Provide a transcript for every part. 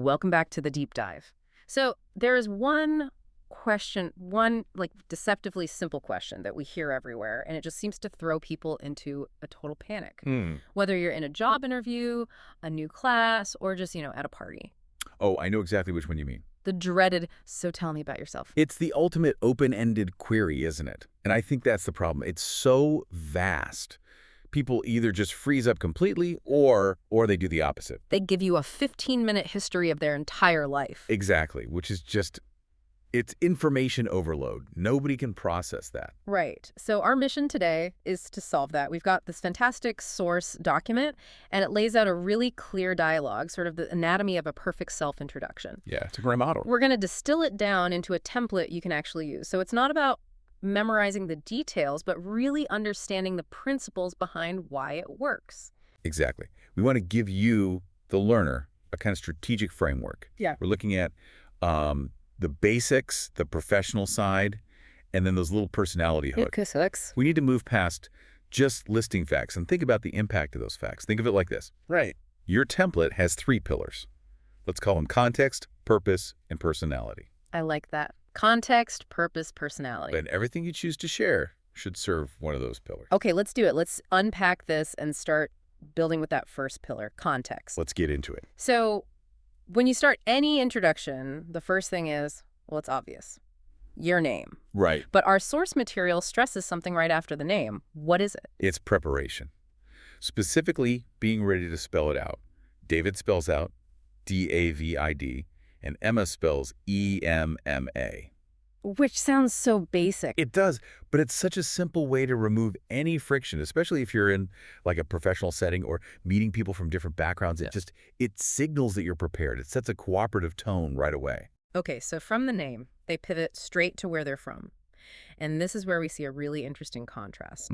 welcome back to the deep dive. So there is one question, one like deceptively simple question that we hear everywhere, and it just seems to throw people into a total panic. Whether you're in a job interview, a new class, or just, at a party. Oh, I know exactly which one you mean. The dreaded, so tell me about yourself. It's the ultimate open-ended query, isn't it? And I think that's the problem. It's so vast. People either just freeze up completely or they do the opposite. They give you a 15-minute history of their entire life. Exactly, which is just, it's information overload. Nobody can process that. Right. So our mission today is to solve that. We've got this fantastic source document, and it lays out a really clear dialogue, sort of the anatomy of a perfect self-introduction. Yeah, it's a great model. We're going to distill it down into a template you can actually use. So it's not about memorizing the details, but really understanding the principles behind why it works. Exactly. We want to give you, the learner, a kind of strategic framework. Yeah. We're looking at the basics, the professional side, and then those little personality hooks. We need to move past just listing facts and think about the impact of those facts. Think of it like this. Right. Your template has 3 pillars. Let's call them context, purpose, and personality. I like that. Context, purpose, personality. And everything you choose to share should serve one of those pillars. Okay, let's do it. Let's unpack this and start building with that first pillar, context. Let's get into it. So when you start any introduction, the first thing is, well, it's obvious. Your name. Right. But our source material stresses something right after the name. What is it? It's preparation. Specifically, being ready to spell it out. David spells out D-A-V-I-D, and Emma spells E-M-M-A. Which sounds so basic. It does, but it's such a simple way to remove any friction, especially if you're in like a professional setting or meeting people from different backgrounds. It signals that you're prepared. It sets a cooperative tone right away. Okay, so from the name, they pivot straight to where they're from. And this is where we see a really interesting contrast.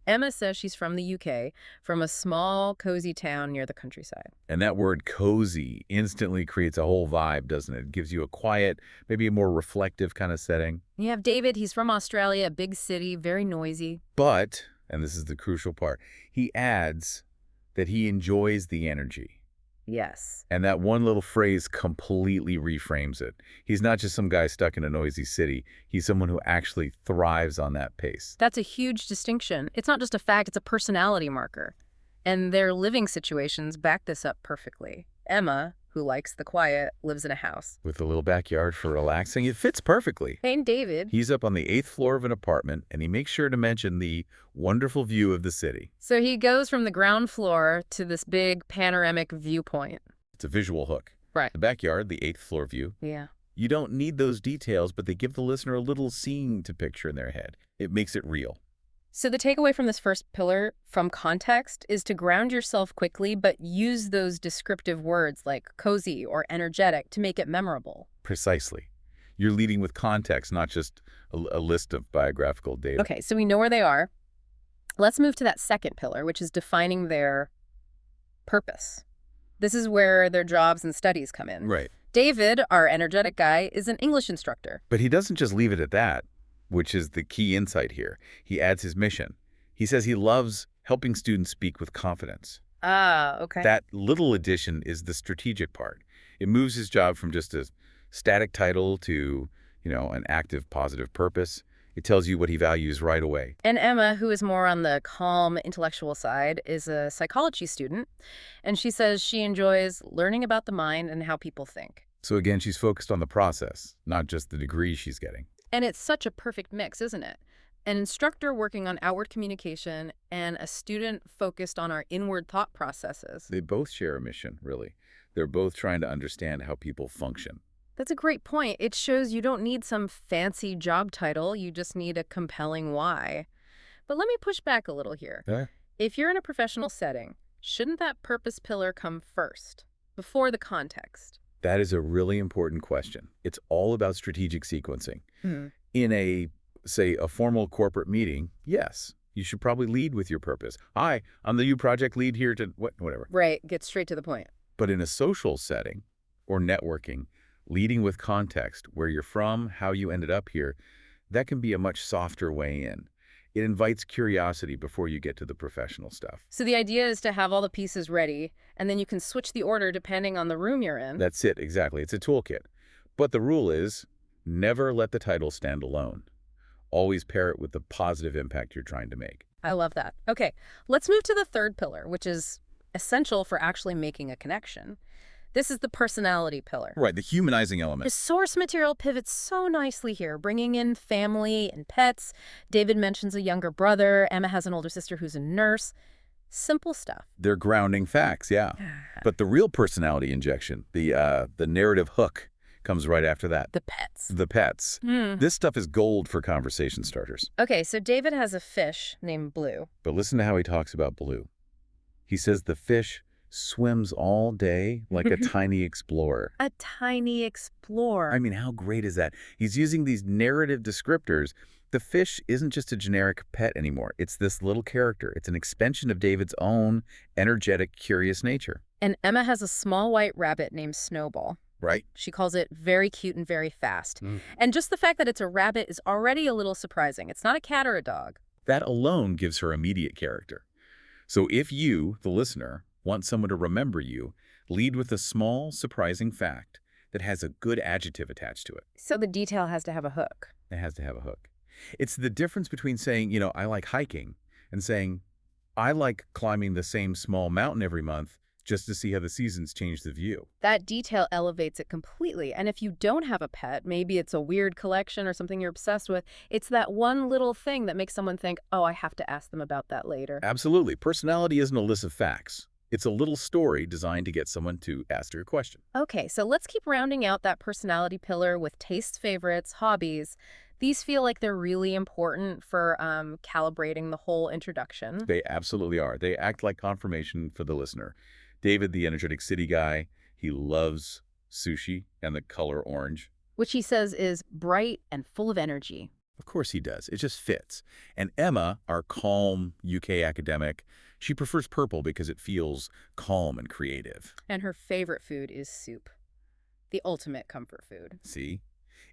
Emma says she's from the UK, from a small, cozy town near the countryside. And that word cozy instantly creates a whole vibe, doesn't it? It gives you a quiet, maybe a more reflective kind of setting. You have David, he's from Australia, a big city, very noisy. But, and this is the crucial part, he adds that he enjoys the energy. Yes. And that one little phrase completely reframes it. He's not just some guy stuck in a noisy city. He's someone who actually thrives on that pace. That's a huge distinction. It's not just a fact, it's a personality marker. And their living situations back this up perfectly. Emma, who likes the quiet, lives in a house. With a little backyard for relaxing, it fits perfectly. And David. He's up on the 8th floor of an apartment, and he makes sure to mention the wonderful view of the city. So he goes from the ground floor to this big panoramic viewpoint. It's a visual hook. Right. The backyard, the 8th floor view. Yeah. You don't need those details, but they give the listener a little scene to picture in their head. It makes it real. So the takeaway from this first pillar, from context, is to ground yourself quickly, but use those descriptive words like cozy or energetic to make it memorable. Precisely. You're leading with context, not just a list of biographical data. Okay, so we know where they are. Let's move to that second pillar, which is defining their purpose. This is where their jobs and studies come in. Right. David, our energetic guy, is an English instructor. But he doesn't just leave it at that, which is the key insight here. He adds his mission. He says he loves helping students speak with confidence. Ah, okay. That little addition is the strategic part. It moves his job from just a static title to, an active, positive purpose. It tells you what he values right away. And Emma, who is more on the calm, intellectual side, is a psychology student, and she says she enjoys learning about the mind and how people think. So again, she's focused on the process, not just the degree she's getting. And it's such a perfect mix, isn't it? An instructor working on outward communication and a student focused on our inward thought processes. They both share a mission, really. They're both trying to understand how people function. That's a great point. It shows you don't need some fancy job title. You just need a compelling why. But let me push back a little here. Yeah. If you're in a professional setting, shouldn't that purpose pillar come first, before the context? That is a really important question. It's all about strategic sequencing. In a formal corporate meeting, yes, you should probably lead with your purpose. Hi, I'm the new project lead here to whatever. Right, get straight to the point. But in a social setting or networking, leading with context, where you're from, how you ended up here, that can be a much softer way in. It invites curiosity before you get to the professional stuff. So the idea is to have all the pieces ready, and then you can switch the order depending on the room you're in. That's it, exactly. It's a toolkit. But the rule is, never let the title stand alone. Always pair it with the positive impact you're trying to make. I love that. Okay, let's move to the third pillar, which is essential for actually making a connection. This is the personality pillar. Right, the humanizing The element. source material pivots so nicely here, bringing in family and pets. David mentions a younger brother. Emma has an older sister who's a nurse. Simple stuff. They're grounding facts, yeah. But the real personality injection, the narrative hook, comes right after that. The pets. The pets. This stuff is gold for conversation starters. Okay, so David has a fish named Blue. But listen to how he talks about Blue. He says the fish swims all day like a tiny explorer. A tiny explorer. I mean, how great is that? He's using these narrative descriptors. The fish isn't just a generic pet anymore. It's this little character. It's an expansion of David's own energetic, curious nature. And Emma has a small white rabbit named Snowball. Right? She calls it very cute and very fast. And just the fact that it's a rabbit is already a little surprising. It's not a cat or a dog. That alone gives her immediate character. So if you, the listener, want someone to remember you, lead with a small, surprising fact that has a good adjective attached to it. So the detail has to have a hook. It has to have a hook. It's the difference between saying, I like hiking, and saying, I like climbing the same small mountain every month just to see how the seasons change the view. That detail elevates it completely. And if you don't have a pet, maybe it's a weird collection or something you're obsessed with, it's that one little thing that makes someone think, oh, I have to ask them about that later. Absolutely. Personality isn't a list of facts. It's a little story designed to get someone to ask your question. Okay, so let's keep rounding out that personality pillar with tastes, favorites, hobbies. These feel like they're really important for calibrating the whole introduction. They absolutely are. They act like confirmation for the listener. David, the energetic city guy, he loves sushi and the color orange. Which he says is bright and full of energy. Of course he does. It just fits. And Emma, our calm UK academic, she prefers purple because it feels calm and creative. And her favorite food is soup. The ultimate comfort food. See?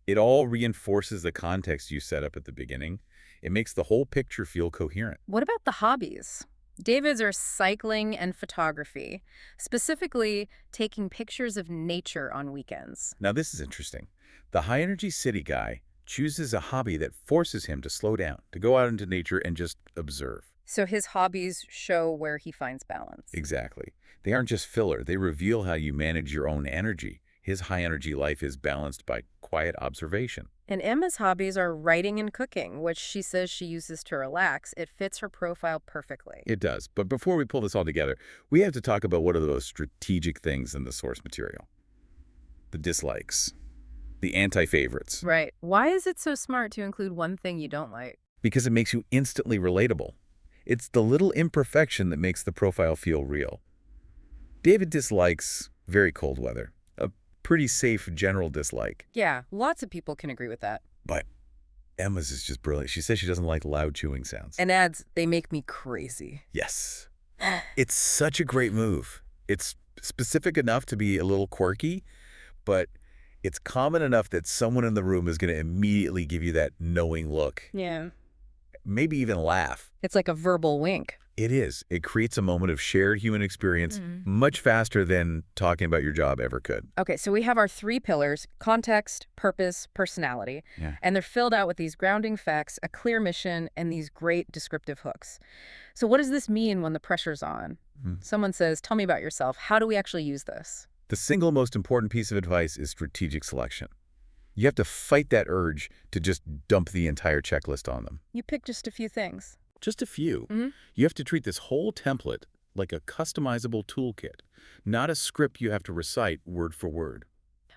It all reinforces the context you set up at the beginning. It makes the whole picture feel coherent. What about the hobbies? David's are cycling and photography, specifically taking pictures of nature on weekends. Now this is interesting. The high-energy city guy chooses a hobby that forces him to slow down, to go out into nature and just observe. So his hobbies show where he finds balance. Exactly. They aren't just filler. They reveal how you manage your own energy. His high-energy life is balanced by quiet observation. And Emma's hobbies are writing and cooking, which she says she uses to relax. It fits her profile perfectly. It does. But before we pull this all together, we have to talk about what are those strategic things in the source material. The dislikes. The anti-favorites. Right. Why is it so smart to include one thing you don't like? Because it makes you instantly relatable. It's the little imperfection that makes the profile feel real. David dislikes very cold weather. A pretty safe general dislike. Yeah, lots of people can agree with that. But Emma's is just brilliant. She says she doesn't like loud chewing sounds. And adds, they make me crazy. Yes. It's such a great move. It's specific enough to be a little quirky, but it's common enough that someone in the room is going to immediately give you that knowing look. Yeah. Maybe even laugh. It's like a verbal wink. It is. It creates a moment of shared human experience much faster than talking about your job ever could. Okay, so we have our three pillars: context, purpose, personality. Yeah. And they're filled out with these grounding facts, a clear mission, and these great descriptive hooks. So what does this mean when the pressure's on? Someone says, tell me about yourself. How do we actually use this? The single most important piece of advice is strategic selection. You have to fight that urge to just dump the entire checklist on them. You pick just a few things. Just a few. You have to treat this whole template like a customizable toolkit, not a script you have to recite word for word.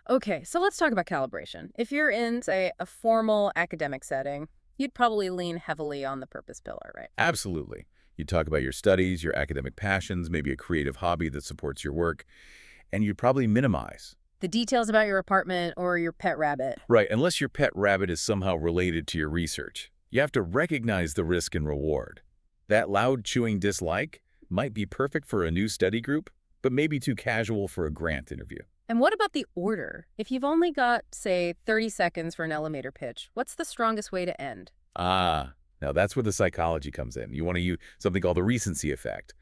Okay, so let's talk about calibration. If you're in, say, a formal academic setting, you'd probably lean heavily on the purpose pillar, right? Absolutely. You talk about your studies, your academic passions, maybe a creative hobby that supports your work, and you'd probably minimize the details about your apartment or your pet rabbit. Right, unless your pet rabbit is somehow related to your research. You have to recognize the risk and reward. That loud chewing dislike might be perfect for a new study group, but maybe too casual for a grant interview. And what about the order? If you've only got, say, 30 seconds for an elevator pitch, what's the strongest way to end? Now Now, that's where the psychology comes in. You want to use something called the recency effect.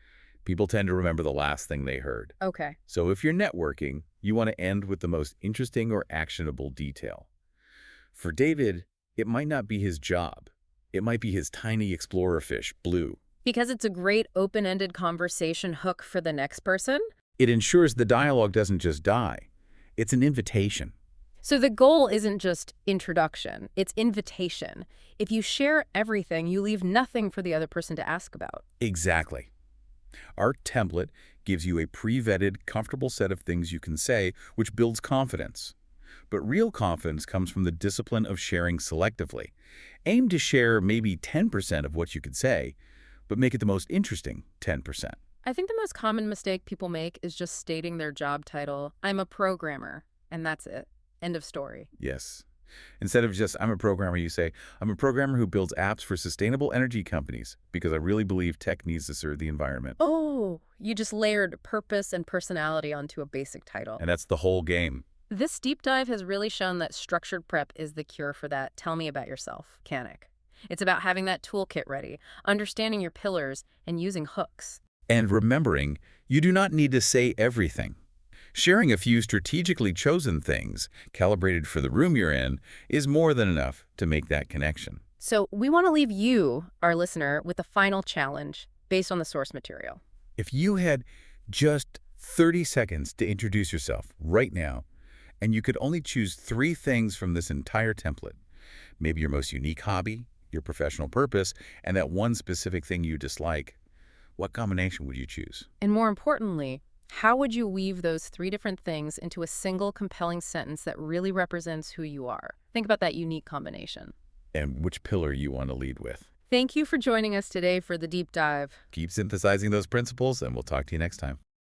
People tend to remember the last thing they heard. Okay. So if you're networking, you want to end with the most interesting or actionable detail. For David, it might not be his job. It might be his tiny explorer fish, Blue. Because it's a great open-ended conversation hook for the next person? It ensures the dialogue doesn't just die. It's an invitation. So the goal isn't just introduction, it's invitation. If you share everything, you leave nothing for the other person to ask about. Exactly. Our template gives you a pre-vetted, comfortable set of things you can say, which builds confidence. But real confidence comes from the discipline of sharing selectively. Aim to share maybe 10% of what you could say, but make it the most interesting 10%. I think the most common mistake people make is just stating their job title, I'm a programmer, and that's it. End of story. Yes. Instead of just, I'm a programmer, you say, I'm a programmer who builds apps for sustainable energy companies because I really believe tech needs to serve the environment. Oh, you just layered purpose and personality onto a basic title. And that's the whole game. This deep dive has really shown that structured prep is the cure for that tell me about yourself panic. It's about having that toolkit ready, understanding your pillars, and using hooks. And remembering, you do not need to say everything. Sharing a few strategically chosen things, calibrated for the room you're in, is more than enough to make that connection. So we want to leave you, our listener, with a final challenge based on the source material. If you had just 30 seconds to introduce yourself right now, and you could only choose 3 things from this entire template, maybe your most unique hobby, your professional purpose, and that one specific thing you dislike, what combination would you choose? And more importantly, how would you weave those 3 different things into a single compelling sentence that really represents who you are? Think about that unique combination. And which pillar you want to lead with. Thank you for joining us today for the deep dive. Keep synthesizing those principles, and we'll talk to you next time.